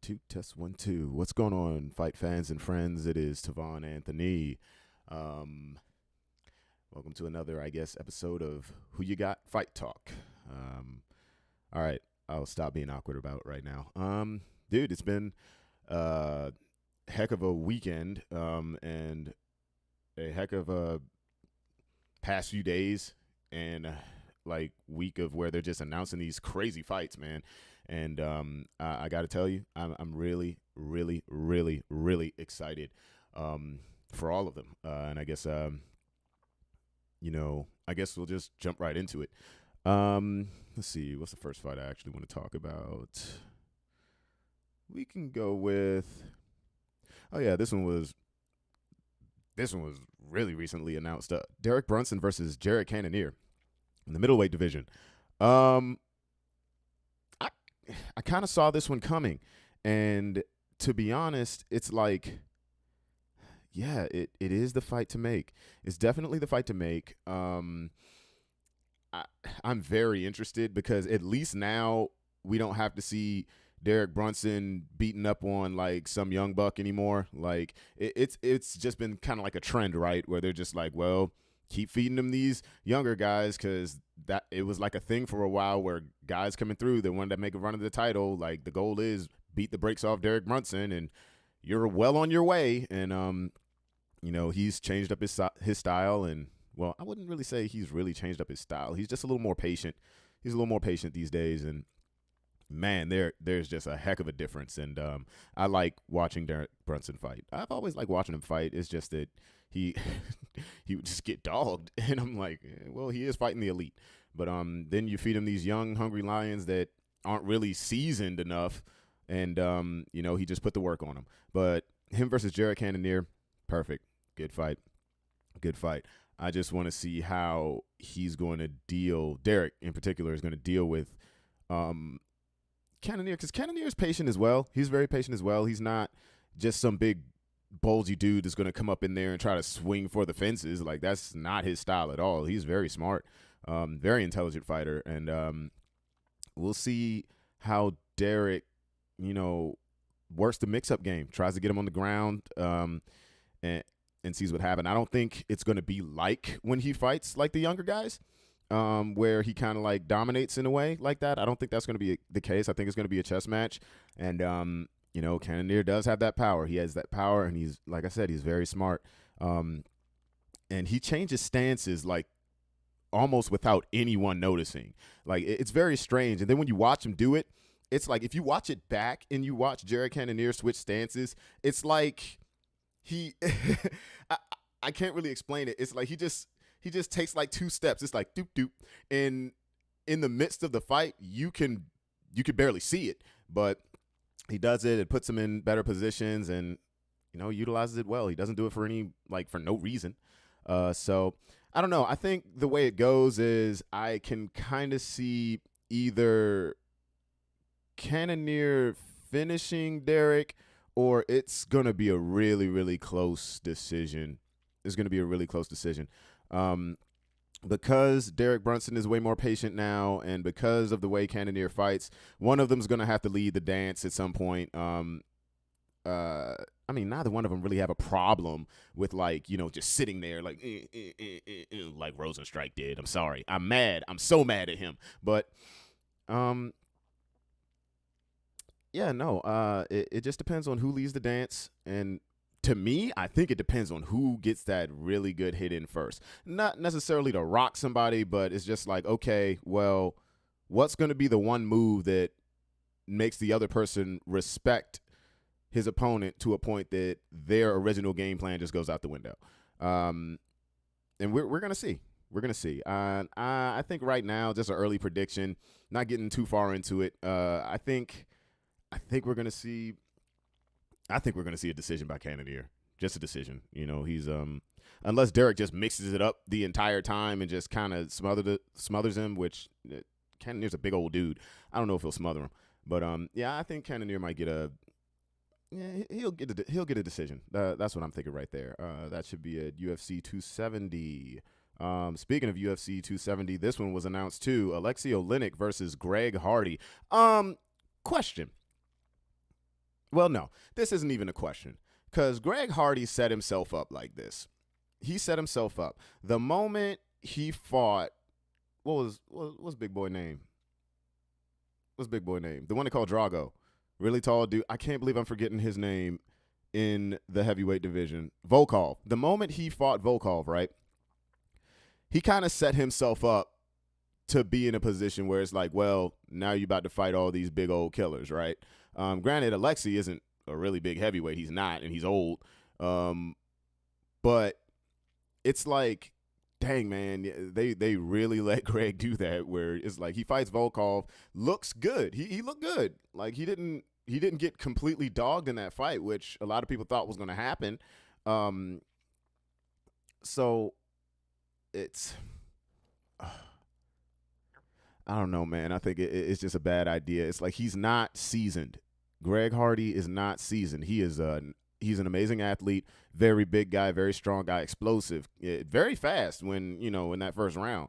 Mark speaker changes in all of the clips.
Speaker 1: Two, test one, two. What's going on, fight fans and friends? It is Tavon Anthony. Um, Welcome to another, I guess, episode of Who You Got Fight Talk. All right, I'll stop being awkward about it right now. Dude, it's been a heck of a weekend, and a heck of a past few days, and like week of where they're just announcing these crazy fights, man. And I got to tell you, I'm really, really, really, really excited for all of them. And I guess, I guess we'll just jump right into it. Let's see, what's the first fight I actually want to talk about? We can go with, oh yeah, this one was really recently announced. Derrick Brunson versus Jared Cannonier in the middleweight division. I kind of saw this one coming, and to be honest, it's like, yeah, it is the fight to make. It's definitely the fight to make. I'm very interested because at least now we don't have to see Derrick Brunson beating up on like some young buck anymore. Like it's just been kind of like a trend, right? Where they're just like, well, keep feeding them these younger guys because that it was like a thing for a while where guys coming through that wanted to make a run of the title. Like the goal is beat the brakes off Derrick Brunson, and you're well on your way. And he's changed up his style, and well, I wouldn't really say he's really changed up his style. He's just a little more patient. He's a little more patient these days, and man, there's just a heck of a difference. And I like watching Derrick Brunson fight. I've always liked watching him fight. It's just that he he would just get dogged, and I'm like, well, he is fighting the elite. But then you feed him these young, hungry lions that aren't really seasoned enough, and he just put the work on them. But him versus Jared Cannonier, perfect, good fight, good fight. I just want to see how he's going to deal. Derrick, in particular, is going to deal with Cannoneer, because Cannoneer is patient as well. He's very patient as well. He's not just some big bulgy dude that's going to come up in there and try to swing for the fences. Like, that's not his style at all. He's very smart, very intelligent fighter. And we'll see how Derrick, works the mix-up game, tries to get him on the ground, and sees what happens. I don't think it's going to be like when he fights like the younger guys, where he kind of like dominates in a way like that. I don't think that's going to be the case. I think it's going to be a chess match. And, Cannoneer does have that power. He has that power, and he's, like I said, he's very smart. And he changes stances like almost without anyone noticing. Like, it's very strange. And then when you watch him do it, it's like if you watch it back and you watch Jared Cannonier switch stances, it's like he I can't really explain it. It's like he just takes like two steps. It's like doop doop, and in the midst of the fight, you could barely see it, but he does it. It puts him in better positions, and utilizes it well. He doesn't do it for no reason. So I don't know. I think the way it goes is I can kind of see either Cannoneer finishing Derrick, or it's going to be a really, really close decision. It's going to be a really close decision. Because Derrick Brunson is way more patient now, and because of the way Cannoneer fights, one of them is going to have to lead the dance at some point. Neither one of them really have a problem with just sitting there like Rosenstrike did. I'm sorry. I'm mad. I'm so mad at him. But it just depends on who leads the dance. And to me, I think it depends on who gets that really good hit in first. Not necessarily to rock somebody, but it's just like, okay, well, what's going to be the one move that makes the other person respect his opponent to a point that their original game plan just goes out the window? And we're going to see. We're going to see. I think right now, just an early prediction, not getting too far into it, I think we're going to see. I think we're going to see a decision by Cannoneer. Just a decision. He's unless Derrick just mixes it up the entire time and just kind of smothers him, which Cannoneer's a big old dude. I don't know if he'll smother him, but I think Cannoneer might get he'll get a decision. That's what I'm thinking right there. That should be at UFC 270. Speaking of UFC 270, this one was announced too. Alexi Olynyk versus Greg Hardy. Question. Well, no, this isn't even a question because Greg Hardy set himself up like this. He set himself up. The moment he fought, what's Big Boy name? What's Big Boy name? The one they call Drago. Really tall dude. I can't believe I'm forgetting his name in the heavyweight division. Volkov. The moment he fought Volkov, right? He kind of set himself up to be in a position where it's like, well, now you're about to fight all these big old killers, right? Granted, Alexi isn't a really big heavyweight. He's not, and he's old. But it's like, dang, man, they really let Greg do that, where it's like he fights Volkov, looks good. He looked good. Like he didn't get completely dogged in that fight, which a lot of people thought was going to happen. So it's I don't know, man. I think it's just a bad idea. It's like he's not seasoned. Greg Hardy is not seasoned. He's an amazing athlete, very big guy, very strong guy, explosive, very fast when, in that first round.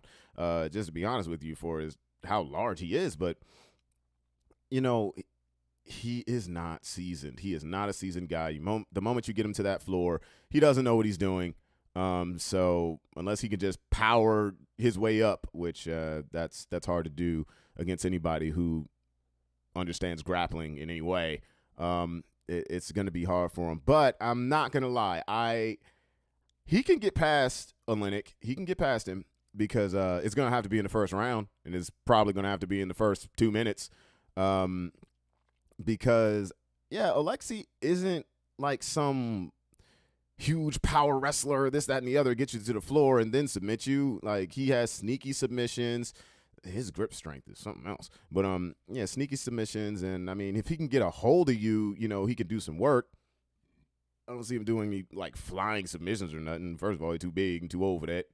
Speaker 1: Just to be honest with you, for how large he is, but he is not seasoned. He is not a seasoned guy. The moment you get him to that floor, he doesn't know what he's doing. So unless he can just power his way up, which that's hard to do against anybody who understands grappling in any way, it's going to be hard for him. But I'm not going to lie. He can get past Olynyk. He can get past him because it's going to have to be in the first round, and it's probably going to have to be in the first 2 minutes. Because, Alexi isn't like some huge power wrestler, this, that, and the other, get you to the floor and then submit you. Like, he has sneaky submissions. His grip strength is something else. But, sneaky submissions. And, I mean, if he can get a hold of you, he can do some work. I don't see him doing any, like, flying submissions or nothing. First of all, he's too big and too old for that.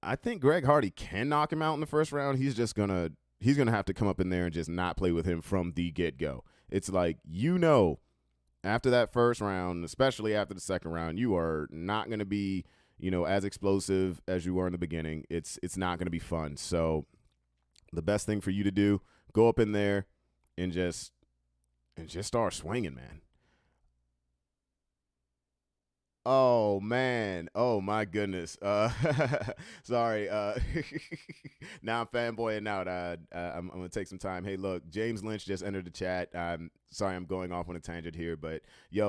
Speaker 1: I think Greg Hardy can knock him out in the first round. He's going to have to come up in there and just not play with him from the get-go. It's like, after that first round, especially after the second round, you are not going to be, as explosive as you were in the beginning. It's not going to be fun. So the best thing for you to do, go up in there and just start swinging, man. Oh, man. Oh, my goodness. Sorry. Now I'm fanboying out. I'm going to take some time. Hey, look, James Lynch just entered the chat. I'm sorry I'm going off on a tangent here, but,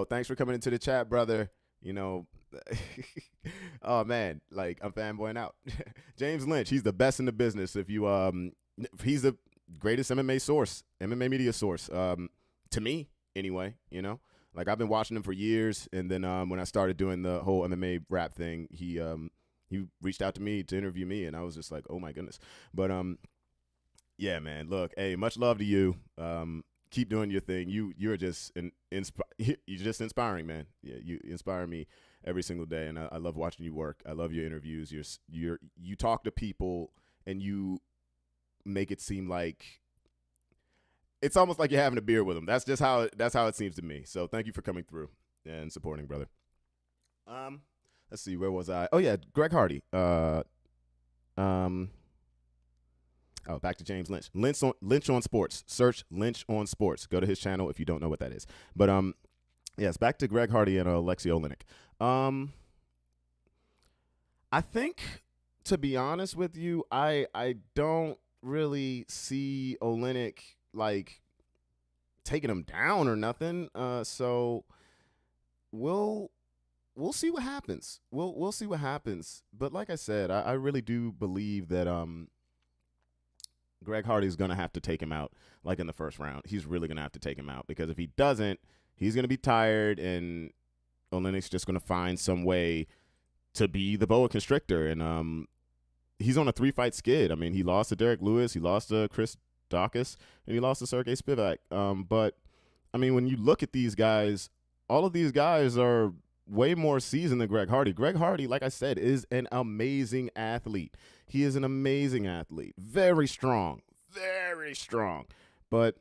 Speaker 1: thanks for coming into the chat, brother. Oh, man, like, I'm fanboying out. James Lynch, he's the best in the business. If you, he's the greatest MMA media source, to me, anyway, Like, I've been watching him for years, and then when I started doing the whole MMA rap thing, he reached out to me to interview me, and I was just like, oh my goodness. But yeah, man. Look, hey, much love to you. Keep doing your thing. You're just you're just inspiring, man. Yeah, you inspire me every single day, and I love watching you work. I love your interviews. You talk to people, and you make it seem like it's almost like you're having a beer with them. That's how it seems to me. So thank you for coming through and supporting, brother. Let's see, where was I? Oh yeah, Greg Hardy. Back to James Lynch. Lynch on Sports. Search Lynch on Sports. Go to his channel if you don't know what that is. But yes, back to Greg Hardy and Alexi Olynyk. I think, to be honest with you, I don't really see Olynyk like taking him down or nothing. So we'll see what happens. We'll see what happens. But like I said, I really do believe that Greg Hardy's gonna have to take him out like in the first round. He's really gonna have to take him out, because if he doesn't, he's gonna be tired, and Olynyk's just gonna find some way to be the boa constrictor. And he's on a 3-fight skid. I mean, he lost to Derrick Lewis, he lost to Chris Daukaus, and he lost to Sergey Spivak. But I mean, when you look at these guys, all of these guys are way more seasoned than Greg Hardy. Greg Hardy, like I said, is an amazing athlete. He is an amazing athlete. Very strong. Very strong. But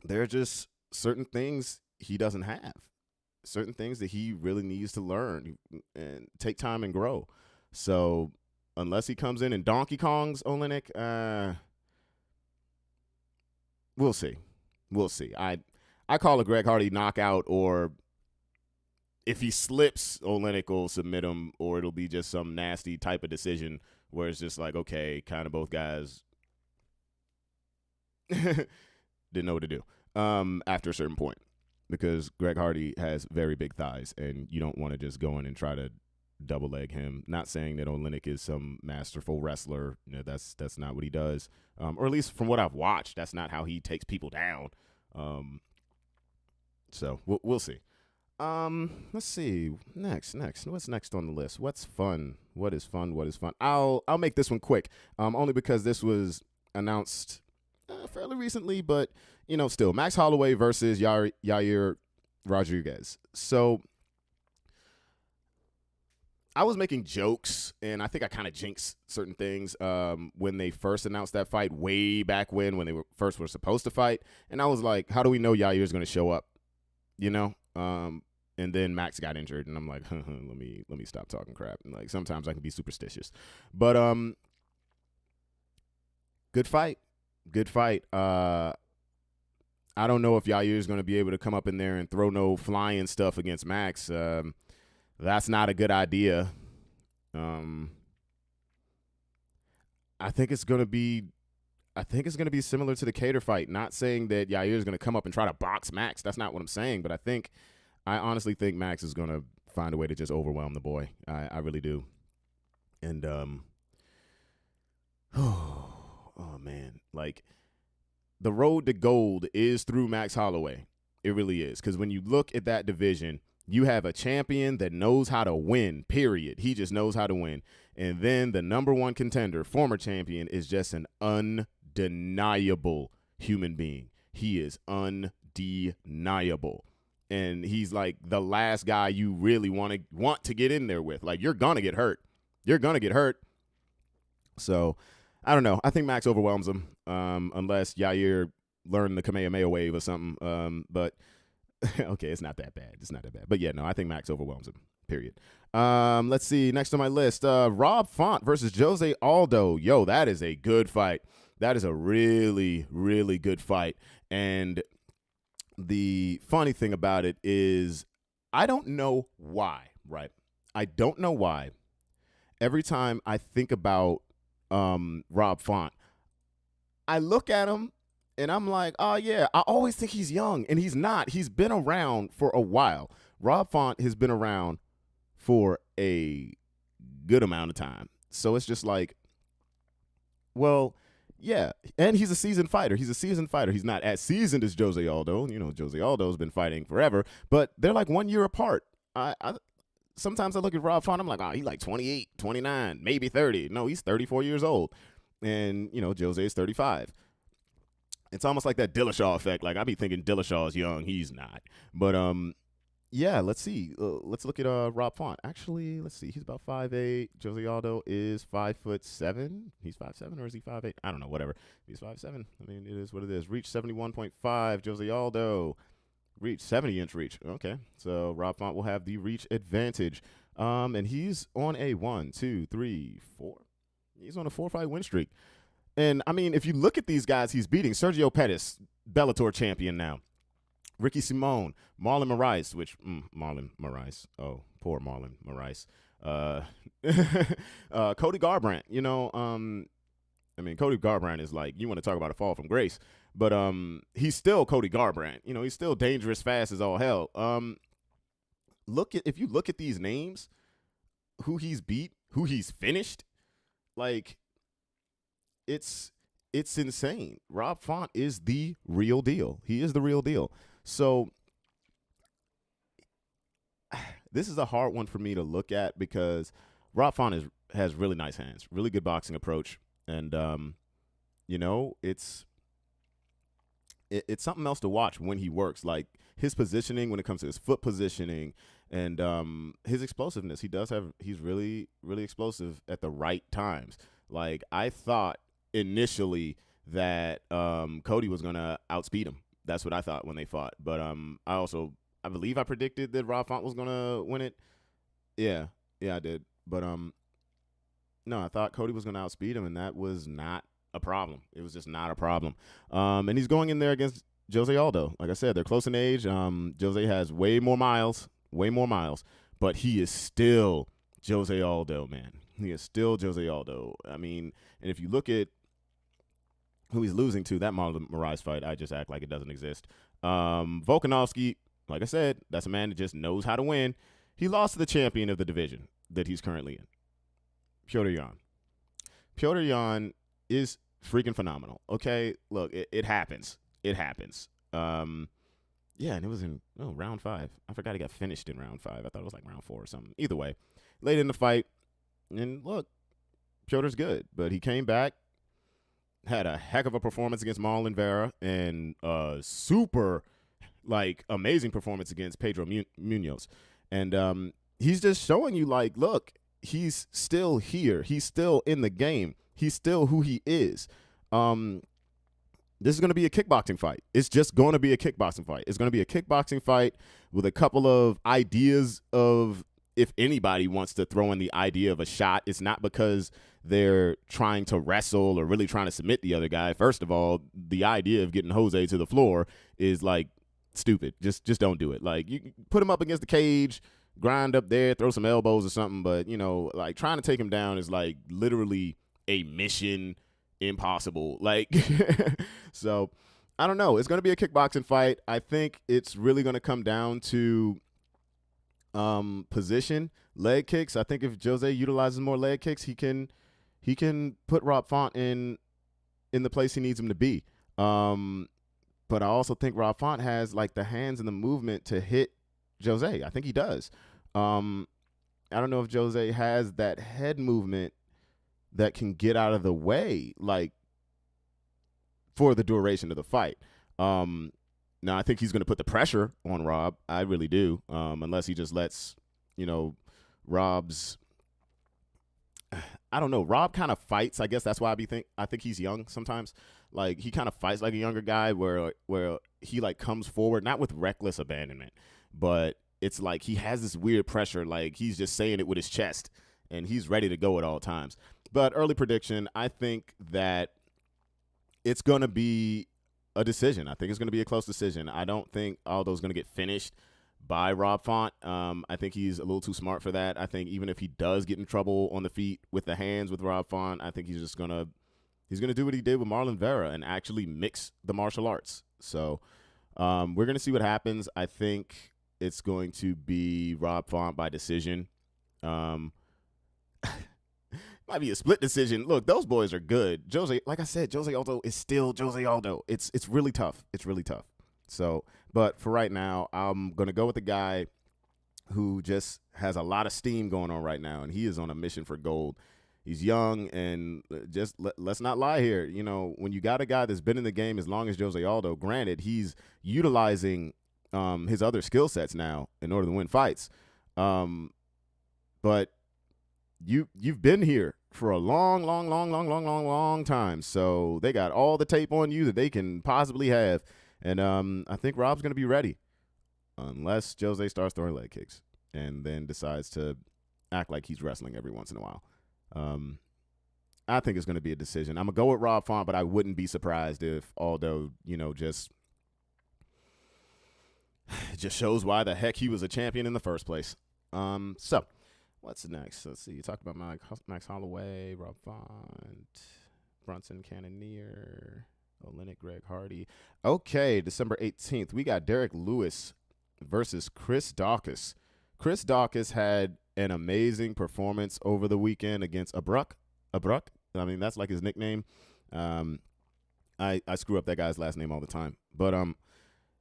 Speaker 1: there are just certain things he doesn't have. Certain things that he really needs to learn and take time and grow. So unless he comes in and Donkey Kong's Olynyk, we'll see. We'll see. I call a Greg Hardy knockout, or if he slips, Olynyk will submit him, or it'll be just some nasty type of decision where it's just like, okay, kind of both guys didn't know what to do after a certain point, because Greg Hardy has very big thighs, and you don't want to just go in and try to double leg him. Not saying that Olynyk is some masterful wrestler. You know, that's not what he does, or at least from what I've watched, that's not how he takes people down. So we'll see. Let's see. Next. What's next on the list? What's fun? What is fun? I'll make this one quick. Only because this was announced fairly recently, but still, Max Holloway versus Yair Rodriguez. So I was making jokes, and I think I kind of jinxed certain things when they first announced that fight way back when they were supposed to fight, and I was like, how do we know Yair is going to show up? And then Max got injured, and I'm like, let me stop talking crap. And like, sometimes I can be superstitious, but good fight. I don't know if Yair is going to be able to come up in there and throw no flying stuff against Max. That's not a good idea. I think it's going to be similar to the Cater fight. Not saying that Yair is going to come up and try to box Max. That's not what I'm saying. But I honestly think Max is going to find a way to just overwhelm the boy. I really do. And oh man, like, the road to gold is through Max Holloway. It really is, because when you look at that division, you have a champion that knows how to win, period. He just knows how to win. And then the number one contender, former champion, is just an undeniable human being. He is undeniable. And he's like the last guy you really want to get in there with. Like, you're going to get hurt. So, I don't know. I think Max overwhelms him, unless Yair learned the Kamehameha wave or something. But okay, it's not that bad. But yeah, no, I think Max overwhelms him, period. Let's see. Next on my list, Rob Font versus Jose Aldo. Yo, that is a good fight. That is a really, really good fight. And the funny thing about it is, I don't know why, right? I don't know why. Every time I think about Rob Font, I look at him and I'm like, oh yeah, I always think he's young, and he's not. He's been around for a while. Rob Font has been around for a good amount of time. So it's just like, well, yeah, and he's a seasoned fighter. He's not as seasoned as Jose Aldo. Jose Aldo's been fighting forever, but they're like 1 year apart. Sometimes I look at Rob Font, I'm like, he's like 28, 29, maybe 30. No, he's 34 years old. And, Jose is 35. It's almost like that Dillashaw effect. Like, I be thinking Dillashaw's young. He's not. But, yeah, let's see. Let's look at Rob Font. Actually, let's see. He's about 5'8". Jose Aldo is 5'7". He's 5'7", or is he 5'8"? I don't know, whatever. He's 5'7". I mean, it is what it is. Reach 71.5. Jose Aldo. Reach, 70-inch reach. Okay, so Rob Font will have the reach advantage. And he's on a 1, 2, 3, 4. He's on a 4-fight win streak. And, I mean, if you look at these guys he's beating, Sergio Pettis, Bellator champion now. Ricky Simone, Marlon Moraes, Marlon Moraes. Oh, poor Marlon Moraes. Cody Garbrandt, I mean, Cody Garbrandt is like, you want to talk about a fall from grace, but he's still Cody Garbrandt. He's still dangerous, fast as all hell. If you look at these names, who he's beat, who he's finished, like, it's insane. Rob Font is the real deal. He is the real deal. So this is a hard one for me to look at, because Rob Font has really nice hands, really good boxing approach. And, it's something else to watch when he works. Like, his positioning, when it comes to his foot positioning, and his explosiveness. He's really, really explosive at the right times. Like, I thought initially that Cody was going to outspeed him. That's what I thought when they fought. But I believe I predicted that Rob Font was going to win it. Yeah, I did. But no, I thought Cody was going to outspeed him, and that was not a problem. It was just not a problem. And he's going in there against Jose Aldo. Like I said, they're close in age. Jose has way more miles, but he is still Jose Aldo, man. He is still Jose Aldo. I mean, and if you look at who he's losing to, that Marlon Moraes fight, I just act like it doesn't exist. Volkanovski, like I said, that's a man that just knows how to win. He lost to the champion of the division that he's currently in, Petr Yan. Petr Yan is freaking phenomenal. Okay, look, it happens. It happens. Yeah, and it was in round 5. I forgot he got finished in round 5. I thought it was like round 4 or something. Either way, late in the fight, and look, Petr's good, but he came back, had a heck of a performance against Marlon Vera, and super, amazing performance against Pedro Munoz. And he's just showing you, look, he's still here. He's still in the game. He's still who he is. This is going to be a kickboxing fight. It's just going to be a kickboxing fight. It's going to be a kickboxing fight with a couple of ideas of, if anybody wants to throw in the idea of a shot, it's not because they're trying to wrestle or really trying to submit the other guy. First of all, the idea of getting Jose to the floor is stupid. Just don't do it. You put him up against the cage, grind up there, throw some elbows or something. But, trying to take him down is literally a mission impossible. So I don't know. It's going to be a kickboxing fight. I think it's really going to come down to position, leg kicks. I think if Jose utilizes more leg kicks, he can put Rob Font in the place he needs him to be. But I also think Rob Font has the hands and the movement to hit Jose. I think he does. I don't know if Jose has that head movement that can get out of the way for the duration of the fight. Now, I think he's going to put the pressure on Rob. I really do, unless he just lets, Rob's – I don't know. Rob kind of fights. I guess that's why I think he's young sometimes. He kind of fights like a younger guy where he, comes forward, not with reckless abandonment, but it's he has this weird pressure. He's just saying it with his chest, and he's ready to go at all times. But early prediction, I think that it's going to be a decision. I think it's going to be a close decision. I don't think Aldo's going to get finished by Rob Font. I think he's a little too smart for that. I think even if he does get in trouble on the feet with the hands with Rob Font, I think he's just going to do what he did with Marlon Vera and actually mix the martial arts. So we're going to see what happens. I think it's going to be Rob Font by decision. Might be a split decision. Look, those boys are good. Jose, like I said, Jose Aldo is still Jose Aldo. It's really tough. It's really tough. So, but for right now, I'm going to go with the guy who just has a lot of steam going on right now, and he is on a mission for gold. He's young, and just let's not lie here. When you got a guy that's been in the game as long as Jose Aldo, granted, he's utilizing his other skill sets now in order to win fights. But you've been here for a long time. So they got all the tape on you that they can possibly have. And I think Rob's going to be ready unless Jose starts throwing leg kicks and then decides to act like he's wrestling every once in a while. I think it's going to be a decision. I'm going to go with Rob Font, but I wouldn't be surprised if Aldo, just shows why the heck he was a champion in the first place. So what's next? Let's see. You talked about Max Holloway, Rob Font, Brunson, Cannoneer, Olynyk, Greg Hardy. Okay, December 18th, we got Derrick Lewis versus Chris Daukaus. Chris Daukaus had an amazing performance over the weekend against Abruck. I mean, that's his nickname. I screw up that guy's last name all the time. But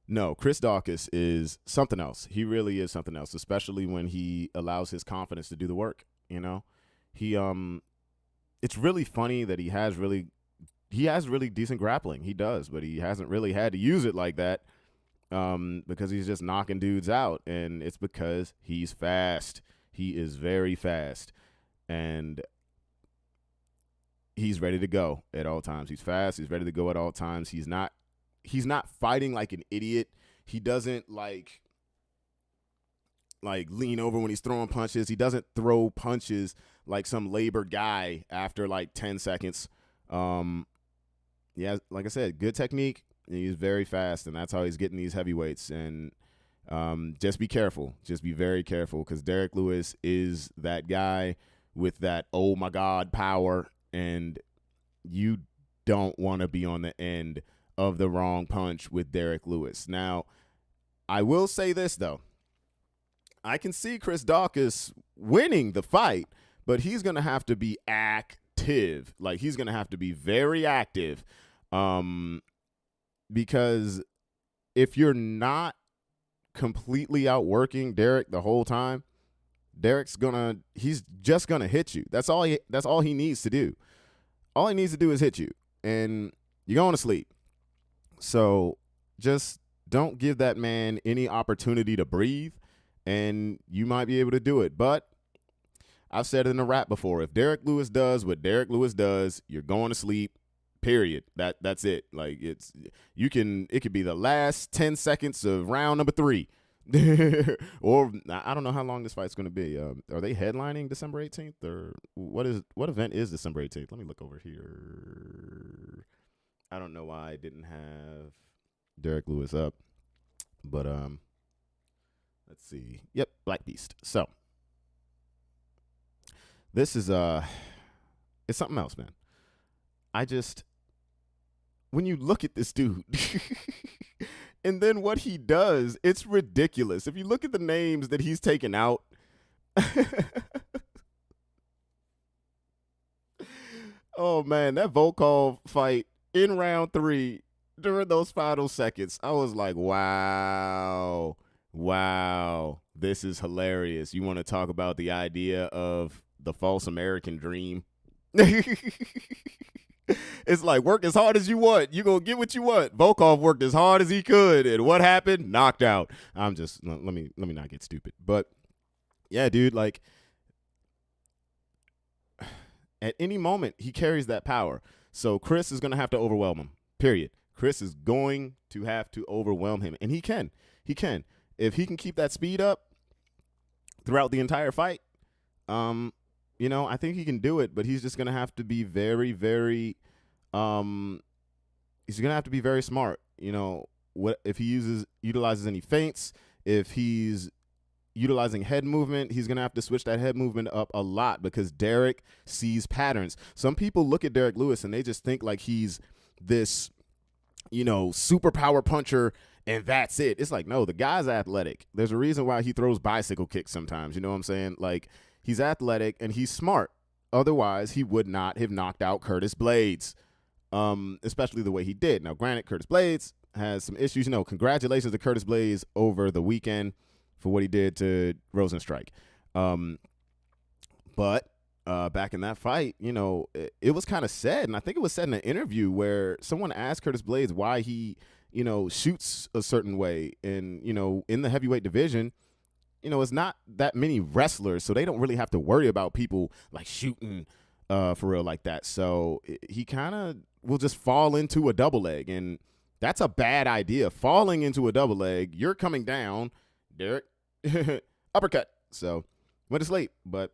Speaker 1: no, Chris Daukaus is something else. He really is something else, especially when he allows his confidence to do the work. He it's really funny that he has really decent grappling. He does, but he hasn't really had to use it like that because he's just knocking dudes out, and it's because he's fast. He is very fast, and he's ready to go at all times. He's fast. He's ready to go at all times. He's not fighting like an idiot. He doesn't lean over when he's throwing punches. He doesn't throw punches like some labored guy after 10 seconds. Yeah, like I said, good technique, He's very fast, and that's how he's getting these heavyweights. And just be careful. Just be very careful, because Derrick Lewis is that guy with that oh my God power, and you don't want to be on the end of the wrong punch with Derrick Lewis. Now, I will say this though. I can see Chris Daukaus winning the fight, but he's going to have to be active. Like, he's going to have to be very active, because if you're not completely outworking Derrick the whole time, he's just gonna hit you. That's all he needs to do. All he needs to do is hit you, and you're going to sleep. So just don't give that man any opportunity to breathe, and you might be able to do it. But I've said it in a rap before. If Derrick Lewis does what Derrick Lewis does, you're going to sleep. Period. That's it. Like, it could be the last 10 seconds of round number 3. Or I don't know how long this fight's going to be. Are they headlining December 18th, or what event is December 18th? Let me look over here. I don't know why I didn't have Derrick Lewis up, but let's see. Yep, Black Beast. So this is it's something else, man. When you look at this dude and then what he does, it's ridiculous. If you look at the names that he's taken out, oh man, that Volkov fight in round 3 during those final seconds, I was like, wow, this is hilarious. You want to talk about the idea of the false American dream? It's like, work as hard as you want, you're gonna get what you want. Volkov worked as hard as he could, and what happened? Knocked out. Let me not get stupid. But yeah, dude, like, at any moment he carries that power. So Chris is gonna have to overwhelm him. Period. Chris is going to have to overwhelm him, and he can. If he can keep that speed up throughout the entire fight, I think he can do it, but he's just going to have to be very, very, he's going to have to be very smart. What if he utilizes any feints, if he's utilizing head movement, he's going to have to switch that head movement up a lot, because Derrick sees patterns. Some people look at Derrick Lewis and they just think like he's this, superpower puncher, and that's it. It's like, no, the guy's athletic. There's a reason why he throws bicycle kicks sometimes. You know what I'm saying? Like, he's athletic and he's smart. Otherwise, he would not have knocked out Curtis Blaydes, especially the way he did. Now, granted, Curtis Blaydes has some issues. Congratulations to Curtis Blaydes over the weekend for what he did to Rosenstrike. But back in that fight, it was kind of said, and I think it was said in an interview where someone asked Curtis Blaydes why he, shoots a certain way. And, in the heavyweight division, it's not that many wrestlers, so they don't really have to worry about people like shooting for real like that. So he kind of will just fall into a double leg, and that's a bad idea. Falling into a double leg, you're coming down, Derrick, uppercut. So went to sleep. But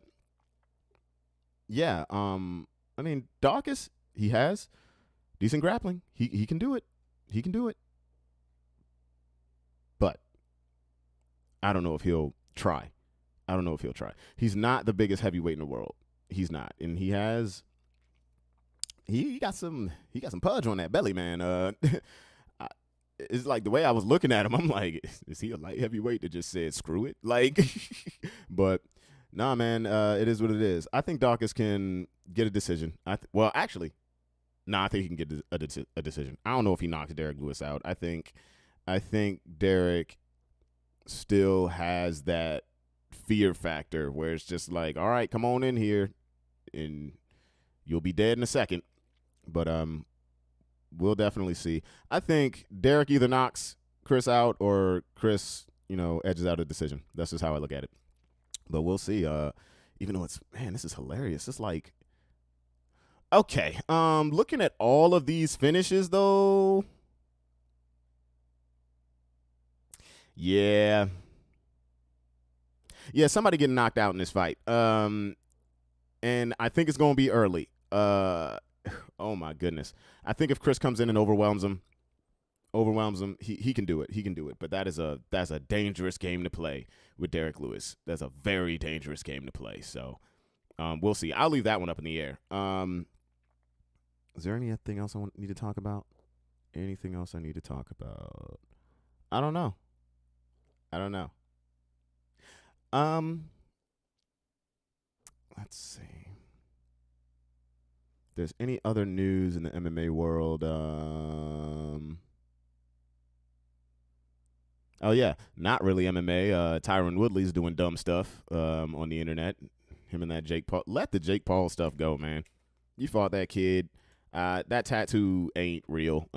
Speaker 1: yeah, Dawkis, he has decent grappling. He can do it. He can do it. But I don't know if he'll try. He's not the biggest heavyweight in the world. He's not. And he got some pudge on that belly, man. It's like the way I was looking at him, I'm like, is he a light heavyweight that just said screw it? Like, but nah, man, it is what it is. I think Dawkis can get a decision. I think he can get a decision. I don't know if he knocks Derrick Lewis out. I think Derrick still has that fear factor where it's just like, all right, come on in here and you'll be dead in a second. But we'll definitely see. I think Derrick either knocks Chris out or Chris, edges out a decision. That's just how I look at it. But we'll see. Even though this is hilarious. It's like, okay, looking at all of these finishes though, Yeah, somebody getting knocked out in this fight. And I think it's going to be early. Oh my goodness. I think if Chris comes in and overwhelms him, overwhelms him. He can do it. He can do it. But that's a dangerous game to play with Derrick Lewis. That's a very dangerous game to play. So we'll see. I'll leave that one up in the air. Is there anything else I need to talk about? Anything else I need to talk about? I don't know. Let's see. If there's any other news in the MMA world. Oh yeah, not really MMA. Tyron Woodley's doing dumb stuff on the internet. Him and that Jake Paul. Let the Jake Paul stuff go, man. You fought that kid. That tattoo ain't real.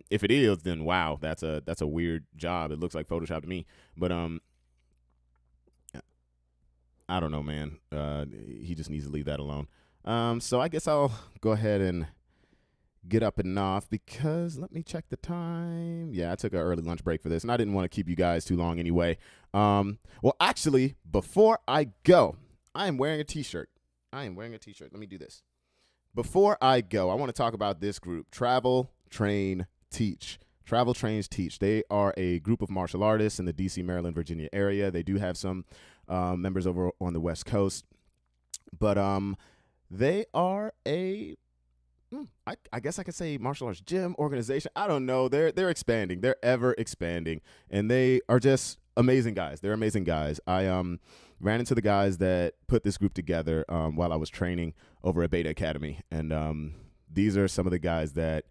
Speaker 1: If it is, then wow, that's a weird job. It looks like Photoshop to me. But I don't know, man. He just needs to leave that alone. So I guess I'll go ahead and get up and off because let me check the time. Yeah, I took an early lunch break for this, and I didn't want to keep you guys too long anyway. Well, actually, before I go, I am wearing a T-shirt. Let me do this. Before I go, I want to talk about this group, Travel, Train, Teach. Travel Trains Teach. They are a group of martial artists in the D.C., Maryland, Virginia area. They do have some members over on the West Coast. But they are a I guess I could say martial arts gym organization. I don't know. They're expanding. They're ever expanding, and they are just amazing guys. They're amazing guys. I ran into the guys that put this group together while I was training over at Beta Academy, and these are some of the guys that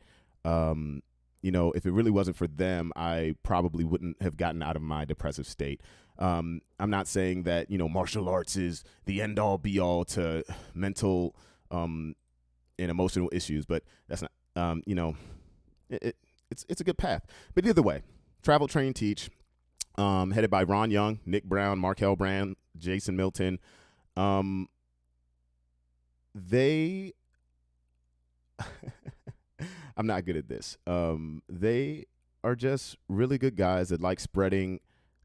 Speaker 1: if it really wasn't for them, I probably wouldn't have gotten out of my depressive state. I'm not saying that martial arts is the end all be all to mental and emotional issues, but that's not it's a good path. But either way, Travel, Train, Teach, headed by Ron Young, Nick Brown, Markel Brand, Jason Milton. They I'm not good at this. They are just really good guys that like spreading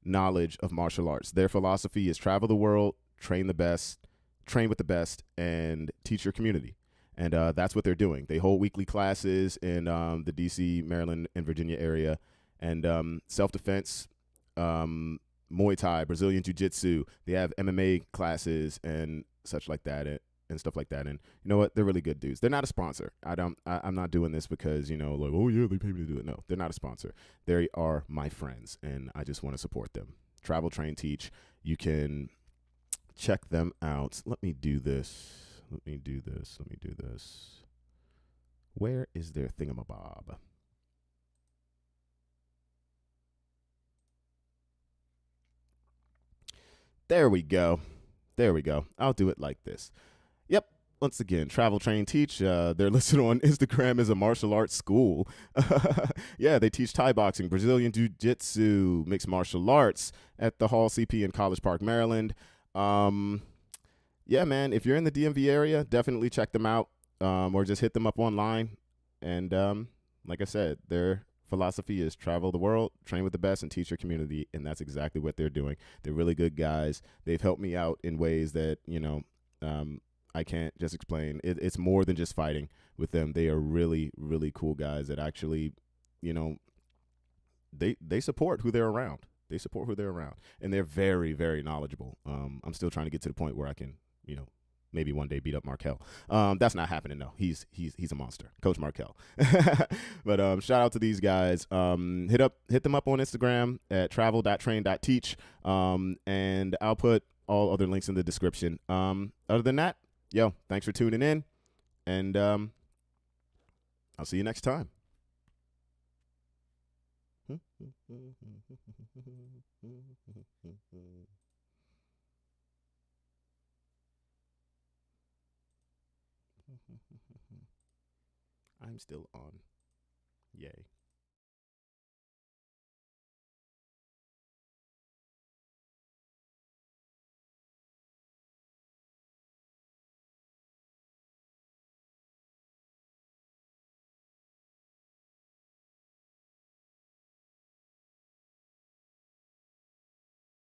Speaker 1: knowledge of martial arts. Their philosophy is travel the world, train the best, train with the best, and teach your community. And that's what they're doing. They hold weekly classes in the D.C., Maryland, and Virginia area. And self-defense, Muay Thai, Brazilian Jiu-Jitsu. They have MMA classes and such like that and stuff like that. And you know what? They're really good dudes. They're not a sponsor. I'm not doing this because, oh, yeah, they pay me to do it. No, they're not a sponsor. They are my friends, and I just want to support them. Travel, Train, Teach. You can check them out. Let me do this. Where is their thingamabob? There we go. I'll do it like this. Yep. Once again, Travel, Train, Teach. They're listed on Instagram as a martial arts school. Yeah, they teach Thai boxing, Brazilian Jiu-Jitsu, mixed martial arts at the Hall CP in College Park, Maryland. Yeah, man, if you're in the DMV area, definitely check them out or just hit them up online. And like I said, their philosophy is travel the world, train with the best, and teach your community. And that's exactly what they're doing. They're really good guys. They've helped me out in ways that, I can't just explain. It's more than just fighting with them. They are really, really cool guys that actually, they support who they're around. And they're very, very knowledgeable. I'm still trying to get to the point where I can, maybe one day beat up Markel. That's not happening, though. He's a monster, Coach Markel. But shout out to these guys. Hit them up on Instagram at travel.train.teach. And I'll put all other links in the description. Other than that, thanks for tuning in, and I'll see you next time. I'm still on. Yay.